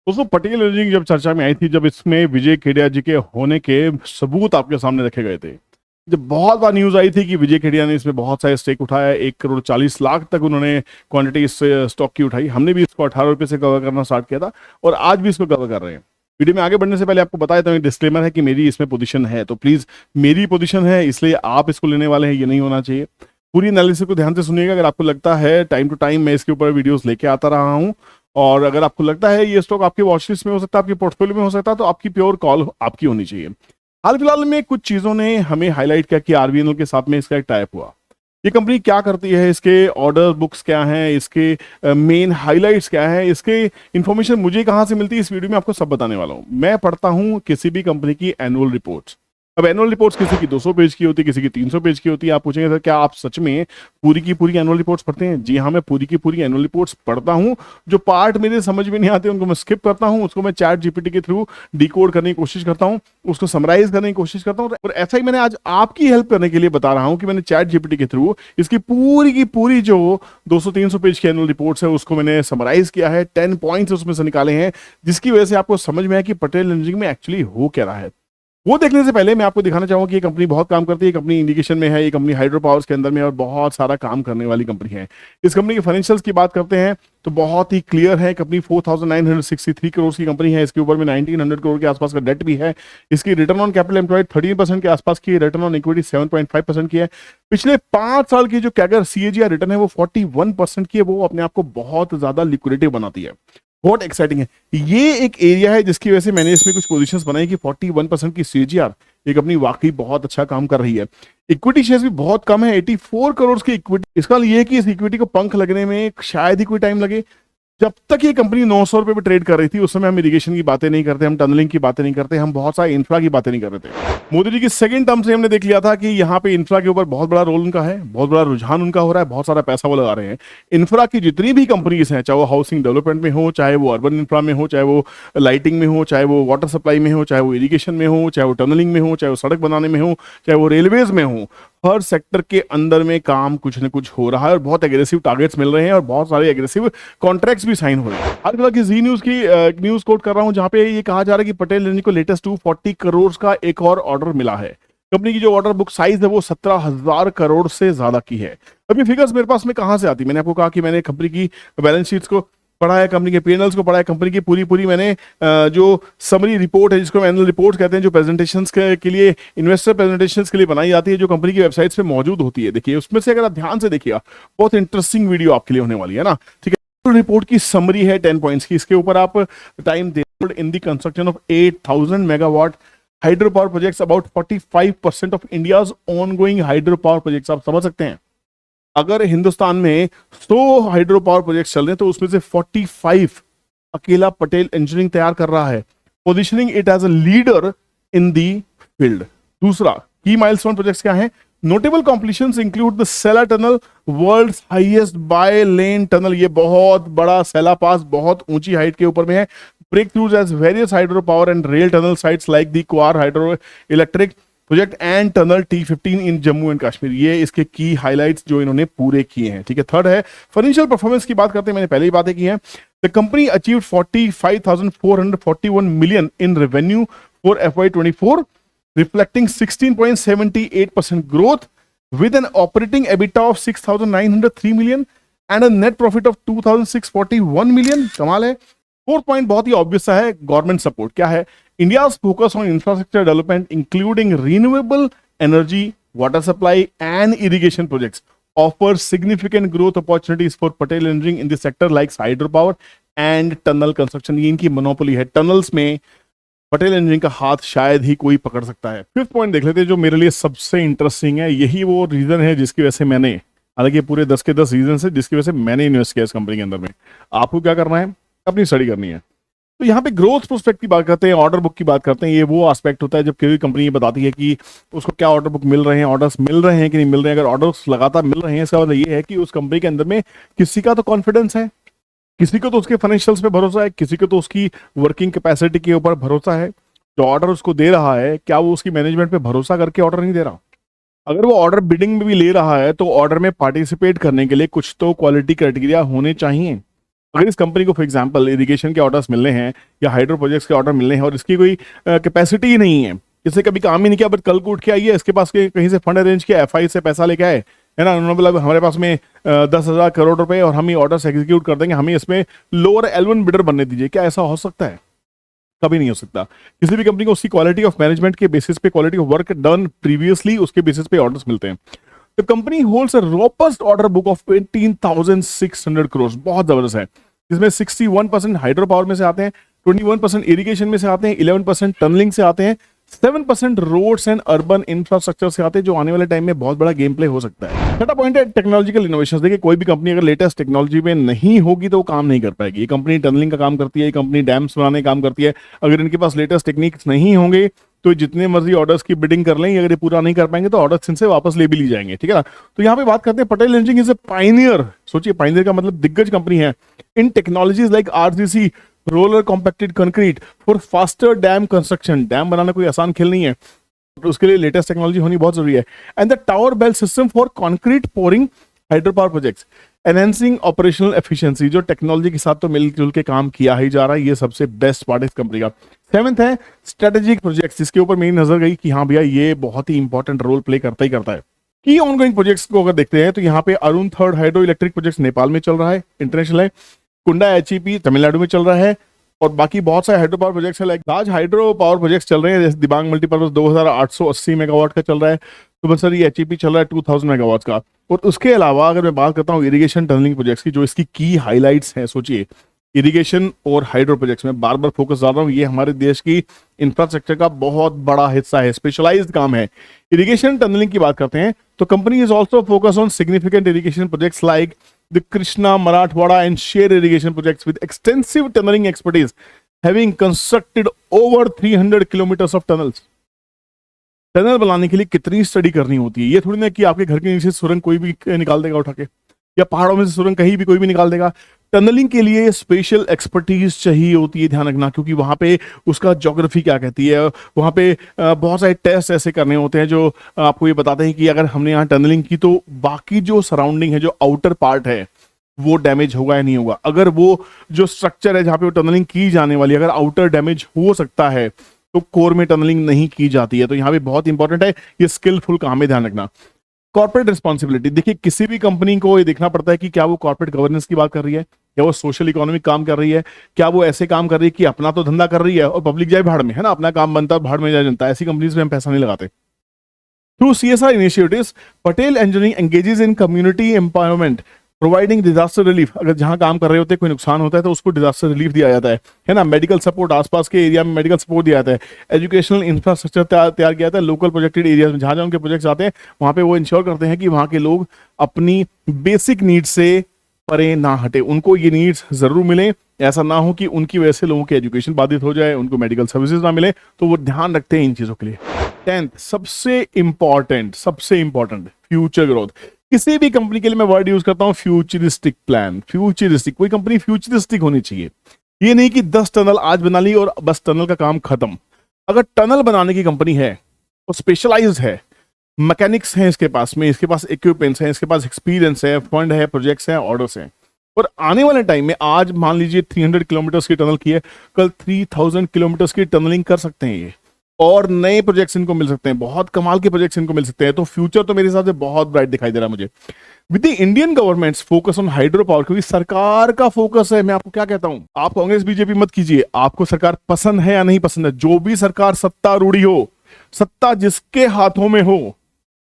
दोस्तों पटेल एनर्जी जब चर्चा में आई थी, जब इसमें विजय केडिया जी के होने के सबूत आपके सामने रखे गए थे, जब बहुत बार न्यूज आई थी कि विजय केडिया ने इसमें बहुत सारे स्टेक उठाया, 1 करोड़ 40 लाख तक उन्होंने क्वांटिटी इस स्टॉक की उठाई। हमने भी इसको 18 रुपये से कवर करना स्टार्ट किया था और आज भी इसको कवर कर रहे हैं। वीडियो में आगे बढ़ने से पहले आपको बताया था, डिस्क्लेमर है कि मेरी इसमें पोजीशन है, तो प्लीज मेरी पोजीशन है इसलिए आप इसको लेने वाले हैं ये नहीं होना चाहिए। पूरी एनालिसिस को ध्यान से सुनिएगा। अगर आपको लगता है टाइम टू टाइम मैं इसके ऊपर वीडियोस लेके आता रहा हूं और अगर आपको लगता है ये स्टॉक आपके वॉच लिस्ट में हो सकता है, आपके पोर्टफोलियो में हो सकता है, तो आपकी प्योर कॉल आपकी होनी चाहिए। हाल फिलहाल में कुछ चीजों ने हमें हाईलाइट किया कि आरबीएनएल के साथ में इसका एक टाइप हुआ। ये कंपनी क्या करती है, इसके ऑर्डर बुक्स क्या हैं, इसके मेन हाइलाइट्स क्या है, इसके इंफॉर्मेशन मुझे कहाँ से मिलती है, इस वीडियो में आपको सब बताने वाला हूँ। मैं पढ़ता हूँ किसी भी कंपनी की एनुअल रिपोर्ट्स। अब एनुअल रिपोर्ट्स किसी की 200 पेज की होती है, किसी की 300 पेज की होती है। आप पूछेंगे सर क्या आप सच में पूरी की पूरी एनुअल रिपोर्ट्स पढ़ते हैं? जी हाँ, मैं पूरी की पूरी एनुअल रिपोर्ट्स पढ़ता हूँ। जो पार्ट मेरे समझ में नहीं आते उनको मैं स्किप करता हूँ, उसको मैं चैट जीपीटी के थ्रू डिकोड करने की कोशिश करता हूँ, उसको समराइज करने की कोशिश करता हूँ। और ऐसा ही मैंने आज आपकी हेल्प करने के लिए बता रहा हूँ कि मैंने चैट जीपीटी के थ्रू इसकी पूरी की पूरी जो 200-300 पेज की एनुअल रिपोर्ट्स है उसको मैंने समराइज किया है, 10 पॉइंट्स उसमें से निकाले हैं, जिसकी वजह से आपको समझ में आया कि पटेल एनर्जी में एक्चुअली हो क्या रहा है। वो देखने से पहले मैं आपको दिखाना चाहूंगा कि ये कंपनी बहुत काम करती है। कंपनी इंडिकेशन में है, ये कंपनी हाइड्रो पावर्स के अंदर में और बहुत सारा काम करने वाली कंपनी है। इस कंपनी के फाइनेंशियल्स की बात करते हैं तो बहुत ही क्लियर है। कंपनी 4,963 करोड़ की कंपनी है। इसके ऊपर में 1,900 करोड़ के आसपास का डेट भी है। इसकी रिटर्न ऑन कैपिटल एम्प्लॉयड 13% के आसपास की, रिटर्न ऑन इक्विटी 7.5% की है। पिछले 5 साल की जो कैगर सीएजीआर रिटर्न है वो 41% की है। वो अपने आप को बहुत ज्यादा लिक्विडेटिव बनाती है, बहुत एक्साइटिंग है। ये एक एरिया है जिसकी वजह से मैंने इसमें कुछ पोजीशंस बनाई कि 41% की सीजीआर ये कंपनी वाकई बहुत अच्छा काम कर रही है। इक्विटी शेयर्स भी बहुत कम है, 84 करोड़ की इक्विटी। इसका ये है कि इस इक्विटी को पंख लगने में शायद ही कोई टाइम लगे। जब तक ये कंपनी 900 रुपए पे ट्रेड कर रही थी उस समय हम इरिगेशन की बातें नहीं करते, हम टनलिंग की बातें नहीं करते, हम बहुत सारे इंफ्रा की बातें नहीं कर रहे थे। मोदी जी की सेकंड टर्म से हमने देख लिया था कि यहाँ पे इंफ्रा के ऊपर बहुत बड़ा रोल उनका है, बहुत बड़ा रुझान उनका हो रहा है, बहुत सारा पैसा वो लगा रहे हैं। इंफ्रा की जितनी भी कंपनीज हैं, चाहे वो हाउसिंग डेवलपमेंट में हो, चाहे वो अर्बन इंफ्रा में हो, चाहे वो लाइटिंग में हो, चाहे वो वाटर सप्लाई में हो, चाहे वो इरिगेशन में हो, चाहे वो टनलिंग में हो, चाहे वो सड़क बनाने में हो, चाहे वो रेलवेज में हो, हर सेक्टर के अंदर में काम कुछ न कुछ हो रहा है और बहुत एग्रेसिव टारगेट्स मिल रहे हैं और बहुत सारे एग्रेसिव कॉन्ट्रैक्ट्स भी साइन हो रहे हैं। हाल फिलहाल की जी न्यूज की न्यूज कोट कर रहा हूं जहां पे ये कहा जा रहा है कि पटेल एनर्जी को लेटेस्ट 240 करोड़ का एक और ऑर्डर मिला है। कंपनी की जो ऑर्डर बुक साइज है वो 17,000 करोड़ से ज्यादा की है। अभी फिगर्स मेरे पास में कहां से आती, मैंने आपको कहा कि मैंने कंपनी की बैलेंस शीट्स को पढ़ा है, कंपनी के पीएनएल्स को पढ़ा है, कंपनी की पूरी पूरी मैंने जो समरी रिपोर्ट है जिसको एनुअल रिपोर्ट कहते हैं, जो प्रेजेंटेशंस के लिए इन्वेस्टर प्रेजेंटेशंस के लिए बनाई जाती है, जो कंपनी की वेबसाइट्स पे मौजूद होती है। देखिए उसमें से अगर आप ध्यान से देखिएगा बहुत इंटरेस्टिंग वीडियो आपके लिए होने वाली है ना, ठीक है। रिपोर्ट की समरी है 10 पॉइंट्स की। इसके ऊपर आप time they in the construction of 8,000 megawatt hydro power projects, about 45% of India's ongoing hydro power projects. आप समझ सकते हैं अगर हिंदुस्तान में 100 हाइड्रो पावर प्रोजेक्ट चल रहे हैं तो उसमें से 45 अकेला पटेल इंजीनियरिंग तैयार कर रहा है, positioning it as a leader in the field. दूसरा की माइलस्टोन प्रोजेक्ट्स क्या है? Notable completions include the Sela tunnel, world's highest bi lane tunnel. ये बहुत बड़ा सेला पास बहुत ऊंची हाइट के ऊपर में है। Breakthroughs as various hydro power and rail tunnel sites like the Kwar hydro electric project and tunnel T15 in Jammu and Kashmir. ये इसके की हाइलाइट्स जो इन्होंने पूरे किए हैं, ठीक है। थर्ड है फाइनेंशियल परफॉर्मेंस की बात करते हैं, मैंने पहले ही बातें की हैं। The company achieved 45,441 million in revenue for FY24, reflecting 16.78% growth with an operating EBITDA of 6,903 million and a net profit of 2,641 million। कमाल है। फोर्थ पॉइंट बहुत ही ऑब्वियस सा है, गवर्नमेंट सपोर्ट क्या है? India's focus on infrastructure development, including renewable energy, water supply, and irrigation projects, offers significant growth opportunities for Patel Engineering in the sector like hydropower and tunnel construction। ये इनकी monopoly है, tunnels में Patel engineering का हाथ शायद ही कोई पकड़ सकता है। फिफ्थ पॉइंट देख लेते हैं जो मेरे लिए सबसे इंटरेस्टिंग है। यही वो रीजन है जिसकी वजह से मैंने, हालांकि पूरे 10 के 10 रीजन है जिसकी वजह से मैंने इन्वेस्ट किया इस कंपनी के अंदर में। आपको क्या करना है? अपनी स्टडी करनी है। तो यहाँ पे ग्रोथ प्रोस्पेक्ट की बात करते हैं, ऑर्डर बुक की बात करते हैं। ये वो एस्पेक्ट होता है जब कोई कंपनी ये बताती है कि उसको क्या ऑर्डर बुक मिल रहे हैं, ऑर्डर्स मिल रहे हैं कि नहीं मिल रहे हैं। अगर ऑर्डर्स लगातार मिल रहे हैं इसका मतलब ये है कि उस कंपनी के अंदर में किसी का तो कॉन्फिडेंस है, किसी को तो उसके फाइनेंशियल्स पे भरोसा है, किसी को तो उसकी वर्किंग कैपेसिटी के ऊपर भरोसा है। जो ऑर्डर उसको दे रहा है क्या वो उसकी मैनेजमेंट पे भरोसा करके ऑर्डर नहीं दे रहा? अगर वो ऑर्डर बिडिंग में भी ले रहा है तो ऑर्डर में पार्टिसिपेट करने के लिए कुछ तो क्वालिटी क्राइटेरिया होने चाहिए। अगर इस कंपनी को फॉर एग्जांपल इरिगेशन के ऑर्डर्स मिलने हैं या हाइड्रो प्रोजेक्ट्स के ऑर्डर मिलने हैं और इसकी कोई कैपेसिटी ही नहीं है, इसने कभी काम ही नहीं किया, बट कल को उठ के आई है, इसके पास कहीं से फंड अरेंज किया, एफआई से पैसा लेके आए, है ना, उन्होंने बोला हमारे पास में 10,000 करोड़ रुपए और हम ये ऑर्डर्स एग्जीक्यूट कर देंगे, हमें इसमें लोअर L1 बिडर बनने दीजिए, क्या ऐसा हो सकता है? कभी नहीं हो सकता। किसी भी कंपनी को उसकी क्वालिटी ऑफ मैनेजमेंट के बेसिस पे, quality of work done previously, उसके बेसिस पे ऑर्डर्स मिलते हैं। The company holds a robust order book of 18,600 crore, बहुत जबरदस्त है, जिसमें 61% हाइड्रो पावर में से आते हैं, 21% इरिगेशन में से आते हैं, 11% टनलिंग से आते हैं, 7% रोड्स एंड अर्बन इंफ्रास्ट्रक्चर से आते हैं, जो आने वाले टाइम में बहुत बड़ा गेम प्ले हो सकता है। छठा पॉइंट है टेक्नोलॉजिकल इनोवेशन। देखिए, कोई भी कंपनी अगर लेटेस्ट टेक्नोलॉजी में नहीं होगी तो वो काम नहीं कर पाएगी। ये कंपनी टनलिंग का काम करती है, ये कंपनी डैम्स बनाने का काम करती है। अगर इनके पास लेटेस्ट टेक्निक्स नहीं होंगे तो जितने मर्जी ऑर्डर्स की बिडिंग कर लें, अगर ये पूरा नहीं कर पाएंगे तो ऑर्डर्स इनसे वापस ले भी ली जाएंगे, ठीक है ना। तो यहाँ पे बात करते हैं Patel engineering is a pioneer. सोचिए, पायनियर का मतलब दिग्गज कंपनी है in technologies like RCC, roller compacted concrete, for faster dam construction. Dam बनाना कोई आसान खेल नहीं है, तो उसके लिए लेटेस्ट टेक्नोलॉजी होनी बहुत जरूरी है। And the tower belt system for concrete pouring hydro power projects, enhancing operational efficiency. जो टेक्नोलॉजी के साथ तो मिलजुल के काम किया ही जा रहा है, ये सबसे बेस्ट पार्ट इस कंपनी का। 7th है स्ट्रेटेजिक प्रोजेक्ट्स, जिसके ऊपर मेरी नजर गई कि हाँ भैया ये बहुत ही इंपॉर्टेंट रोल प्ले करता ही करता है। की ऑनगोइंग प्रोजेक्ट्स को अगर देखते हैं तो यहाँ पे Arun third hydro electric project Nepal में चल रहा है, इंटरनेशनल है। कुंडा एचईपी तमिलनाडु में चल रहा है, और बाकी बहुत सारे हाइड्रो पावर प्रोजेक्ट्स है, लाइक राज हाइड्रो पावर प्रोजेक्ट्स चल रहे हैं, जैसे दिबांग मल्टीपर्पज 2880 मेगावाट का चल रहा है, तो बस सर ये एचईपी चल रहा है 2000 मेगावाट का। और उसके अलावा अगर मैं बात करता हूँ इरिगेशन टनलिंग प्रोजेक्ट्स की, जो इसकी की हाईलाइट्स हैं, सोचिए इरिगेशन और हाइड्रो प्रोजेक्ट्स में बार बार फोकस डाल रहा हूँ, ये हमारे देश की इंफ्रास्ट्रक्चर का बहुत बड़ा हिस्सा है, स्पेशलाइज्ड काम है। इरिगेशन टनलिंग की बात करते हैं तो company is also focus on significant irrigation projects like the Krishna, Marathwada and Sher irrigation projects with extensive tunnelling expertise, having constructed over 300 kilometers of tunnels। Tunnel बनाने के लिए कितनी स्टडी करनी होती है, ये थोड़ी ना कि आपके घर के नीचे सुरंग कोई भी निकाल देगा उठा के, या पहाड़ों में से सुरंग कहीं भी कोई भी निकाल देगा। टनलिंग के लिए स्पेशल एक्सपर्टीज चाहिए होती है, ध्यान रखना, क्योंकि वहां पे उसका ज्योग्राफी क्या कहती है, वहां पे बहुत सारे टेस्ट ऐसे करने होते हैं जो आपको ये बताते हैं कि अगर हमने यहाँ टनलिंग की तो बाकी जो सराउंडिंग है, जो आउटर पार्ट है, वो डैमेज होगा या नहीं होगा। अगर वो जो स्ट्रक्चर है जहां पे वो टनलिंग की जाने वाली, अगर आउटर डैमेज हो सकता है तो कोर में टनलिंग नहीं की जाती है। तो यहाँ पे बहुत इंपॉर्टेंट है, ये स्किलफुल काम है, ध्यान रखना। कॉर्पोरेट रिस्पॉन्सिबिलिटी, देखिए किसी भी कंपनी को ये देखना पड़ता है कि क्या वो कॉर्पोरेट गवर्नेंस की बात कर रही है, क्या वो सोशल इकोनॉमिक काम कर रही है, क्या वो ऐसे काम कर रही है कि अपना तो धंधा कर रही है और पब्लिक जाए भाड़ में, है ना, अपना काम बनता है भाड़ में जाए जनता। ऐसी कंपनीज में हम पैसा नहीं लगाते। Through CSR initiatives, Patel engineering engages इन community empowerment, providing disaster relief. अगर जहां काम कर रहे होते हैं कोई नुकसान होता है तो उसको डिजास्टर रिलीफ दिया जाता है ना। मेडिकल सपोर्ट, आसपास के एरिया में मेडिकल सपोर्ट दिया जाता है। एजुकेशनल इंफ्रास्ट्रक्चर तैयार किया जाता है लोकल प्रोजेक्टेड एरिया में, जहां जहां उनके प्रोजेक्ट्स आते हैं वहां पे वो इंश्योर करते हैं कि वहां के लोग अपनी बेसिक नीड्स से परे ना हटे, उनको ये नीड्स जरूर मिले। ऐसा ना हो कि उनकी वजह से लोगों की एजुकेशन बाधित हो जाए, उनको मेडिकल सर्विसेज ना मिले, तो वो ध्यान रखते हैं इन चीजों के लिए। 10th सबसे इंपॉर्टेंट फ्यूचर ग्रोथ। किसी भी कंपनी के लिए मैं वर्ड यूज करता हूं फ्यूचरिस्टिक प्लान। फ्यूचरिस्टिक, कोई कंपनी फ्यूचरिस्टिक होनी चाहिए। ये नहीं कि 10 टनल आज बना ली और बस टनल का काम खत्म। अगर टनल बनाने की कंपनी है तो स्पेशलाइज्ड है, मैकेनिक्स हैं इसके पास इक्विपमेंट्स हैं, इसके पास एक्सपीरियंस है, फंड है, प्रोजेक्ट्स हैं, ऑर्डर्स हैं। और आने वाले टाइम में आज मान लीजिए 300 किलोमीटर की टनल की है, कल 3000 किलोमीटर की टनलिंग कर सकते हैं ये, और नए प्रोजेक्ट्स इनको मिल सकते हैं, बहुत कमाल के प्रोजेक्ट्स इनको मिल सकते हैं। तो फ्यूचर तो मेरे हिसाब से बहुत ब्राइट दिखाई दे रहा है मुझे। With the Indian governments focus on hydro power, क्योंकि सरकार का फोकस है। मैं आपको क्या कहता हूं, आप कांग्रेस बीजेपी मत कीजिए, आपको सरकार पसंद है या नहीं पसंद है, जो भी सरकार सत्तारूढ़ी हो, सत्ता जिसके हाथों में हो,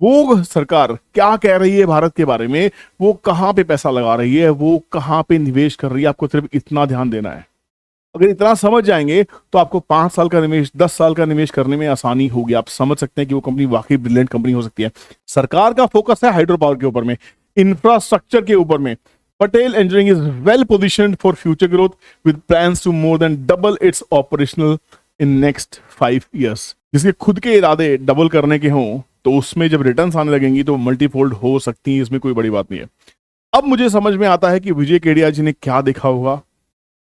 वो सरकार क्या कह रही है भारत के बारे में, वो कहां पे पैसा लगा रही है, वो कहां पे निवेश कर रही है, आपको सिर्फ इतना ध्यान देना है। अगर इतना समझ जाएंगे तो आपको 5 साल का निवेश, 10 साल का निवेश करने में आसानी होगी। आप समझ सकते हैं कि वो कंपनी वाकई ब्रिलियंट कंपनी हो सकती है। सरकार का फोकस है हाइड्रो पावर के ऊपर में, इंफ्रास्ट्रक्चर के ऊपर में। Patel engineering is well positioned for future growth with plans to more than double its operational in next 5 years। जिसके खुद के इरादे डबल करने के हों तो उसमें जब रिटर्न्स आने लगेंगी तो मल्टीफोल्ड हो सकती है, इसमें कोई बड़ी बात नहीं है। अब मुझे समझ में आता है कि विजय केडिया जी ने क्या देखा होगा,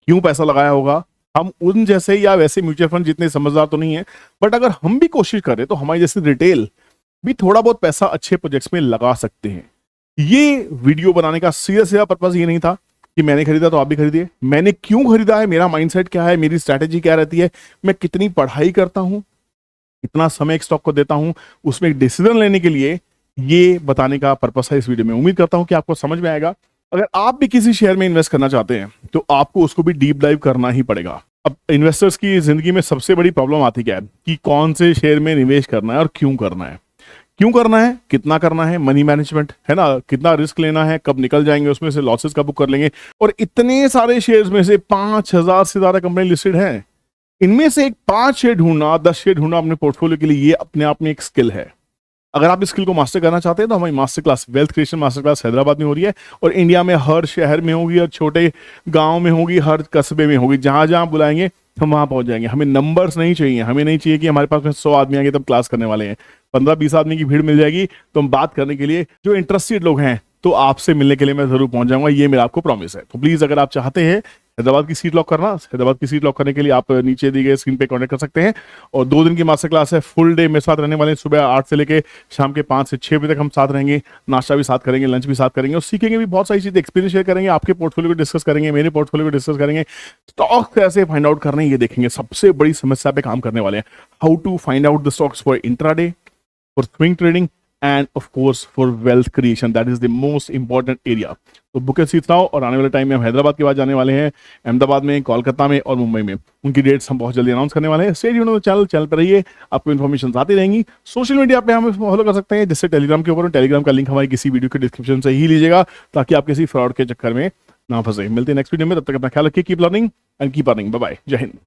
क्यों पैसा लगाया होगा। हम उन जैसे या वैसे म्यूचुअल फंड जितने समझदार तो नहीं है, बट अगर हम भी कोशिश करें तो हमारी जैसे रिटेल भी थोड़ा बहुत पैसा अच्छे प्रोजेक्ट्स में लगा सकते हैं। ये वीडियो बनाने का सीधा पर्पस ये नहीं था कि मैंने खरीदा तो आप भी खरीदिए। मैंने क्यों खरीदा है, मेरा माइंडसेट क्या है, मेरी स्ट्रैटेजी क्या रहती है, मैं कितनी पढ़ाई करता हूं, कितना समय एक स्टॉक को देता हूं, उसमें एक डिसीजन लेने के लिए, ये बताने का पर्पस है इस वीडियो में। उम्मीद करता हूं कि आपको समझ में आएगा। अगर आप भी किसी शेयर में इन्वेस्ट करना चाहते हैं तो आपको उसको भी डीप डाइव करना ही पड़ेगा। अब इन्वेस्टर्स की जिंदगी में सबसे बड़ी प्रॉब्लम आती क्या है कि कौन से शेयर में निवेश करना है और क्यों करना है, क्यों करना है, कितना करना है, मनी मैनेजमेंट है ना, कितना रिस्क लेना है, कब निकल जाएंगे उसमें से, लॉसेस कब बुक कर लेंगे। और इतने सारे शेयर्स में से 5,000 से ज्यादा कंपनी लिस्टेड है, इनमें से एक 5 शेयर ढूंढना, 10 शेयर ढूंढना अपने पोर्टफोलियो के लिए, ये अपने आप में एक स्किल है। अगर आप इस स्किल को मास्टर करना चाहते हैं तो हमारी master class, wealth creation master class Hyderabad में हो रही है, और इंडिया में हर शहर में होगी, और छोटे गांव में होगी, हर कस्बे में होगी। जहां जहां बुलाएंगे हम वहां पहुंच जाएंगे। हमें नंबर्स नहीं चाहिए, हमें नहीं चाहिए कि हमारे पास में 100 आदमी आएंगे तब क्लास करने वाले हैं। 15-20 आदमी की भीड़ मिल जाएगी तो हम बात करने के लिए, जो इंटरेस्टेड लोग हैं तो आपसे मिलने के लिए मैं जरूर पहुंच जाऊंगा, ये मेरा आपको प्रॉमिस है। तो प्लीज अगर आप चाहते हैं हैदराबाद की सीट लॉक करना, हैदराबाद की सीट लॉक करने के लिए आप नीचे दी गए स्क्रीन पे कॉन्टेक्ट कर सकते हैं। और 2 दिन की मास्टर क्लास है, फुल डे मेरे साथ रहने वाले हैं। सुबह 8 से लेके शाम के 5 से 6 बजे तक हम साथ रहेंगे, नाश्ता भी साथ करेंगे, लंच भी साथ करेंगे, और सीखेंगे भी बहुत सारी चीजें, एक्सपीरियंस शेयर करेंगे, आपके पोर्टफोलियो को डिस्कस करेंगे, मेरे पोर्टफोलियो को डिस्कस करेंगे, स्टॉक्स कैसे फाइंड आउट करने ये देखेंगे। सबसे बड़ी समस्या पे काम करने वाले हैं, how to find out the stocks for intraday, for swing trading, and of course for wealth creation. That is the most important area. तो बुक सीट नाउ, और आने वाले टाइम में हम हैदराबाद के बाद जाने वाले हैं अहमदाबाद में, कोलकाता में और मुंबई में। उनकी डेट्स हम बहुत जल्दी अनाउंस करने वाले हैं। स्टे ट्यून्ड चैनल पर रहिए, आपको इन्फॉर्मेशन आती रहेंगी। सोशल मीडिया पे हमें फॉलो कर सकते हैं, जिससे टेलीग्राम के ऊपर, टेलीग्राम का लिंक हमारी किसी वीडियो के डिस्क्रिप्शन से ही लीजिएगा, ताकि आप किसी फ्रॉड के चक्कर में ना फंसे। मिलते हैं नेक्स्ट वीडियो में, तब तक अपना ख्याल रखिए, keep learning and keep earning. Bye bye, Jai Hind.